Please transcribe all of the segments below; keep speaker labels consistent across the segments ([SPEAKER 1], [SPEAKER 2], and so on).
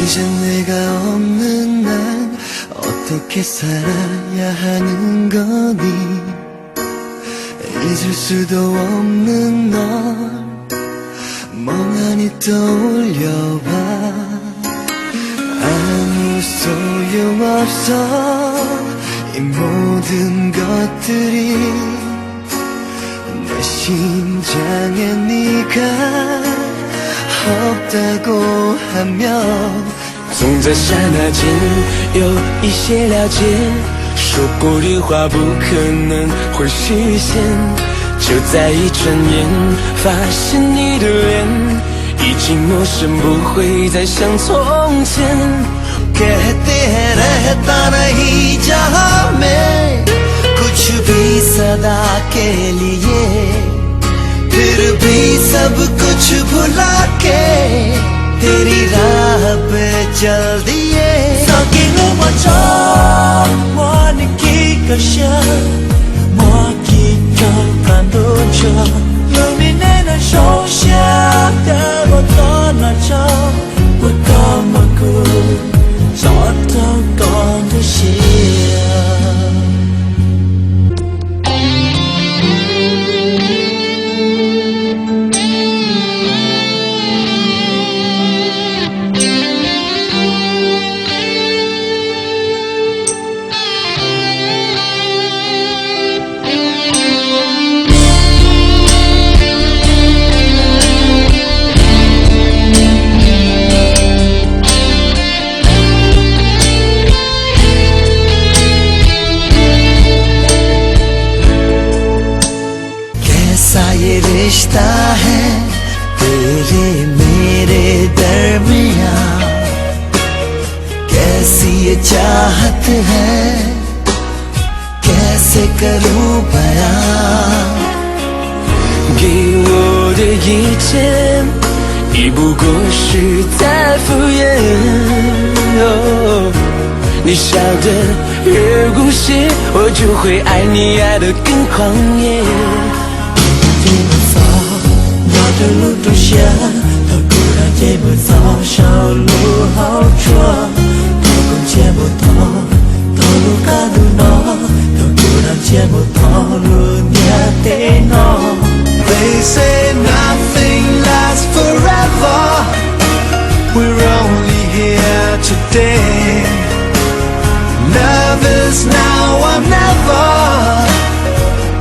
[SPEAKER 1] 이제 내가 없는 난 어떻게 살아야 하는 거니 잊을 수도 없는 널 멍하니 떠올려봐 아무 소용없어 이 모든 것들이 내 심장에 네가 없다고 하면
[SPEAKER 2] 总在刹那间有一些了解，说过的话不可能会实现，就在一转眼发现你的脸已经陌生，不会再像从前。
[SPEAKER 1] कहते हैं रहता नहीं जहां में कुछ भी सदा के लिए फिर भी सब कुछ भुला के तेरी राह पे चल दिए Talking over time One kikasha Moi qui t'en dojo Lumine shosha De botona cha Wakamaku Soto konde shia ये रिश्ता है तेरे मेरे दरमियां कैसी ये चाहत है कैसे करूं बयां
[SPEAKER 2] 给我的一切已不过是在敷衍你笑得越故事我就会爱你爱得更狂野
[SPEAKER 1] 的路途下，他固然也不早少路好转，他共见不到，他路卡路孬，他固然见不到路念得孬。They say nothing lasts forever. We're only here today. Love is now or never.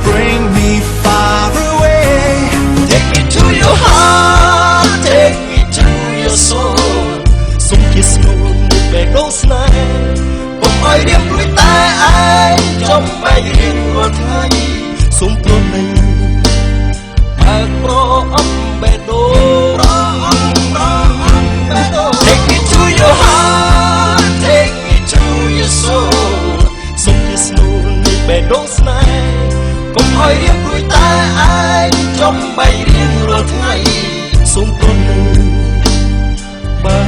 [SPEAKER 1] Bring me far away. Take me to your heart, take me to your soul. Sống kia sâu về đốt này, bỗng ai đêm đuôi tai ai trong bài riêng của thay. Sống tuôn này, mà pro ấp bè đô. Take me to your heart, take me to your soul. Sống kia sâu về đốt này, bỗng ai đêm đuôi tai ai trong bài riêng của thay. Sống tuôn này, mà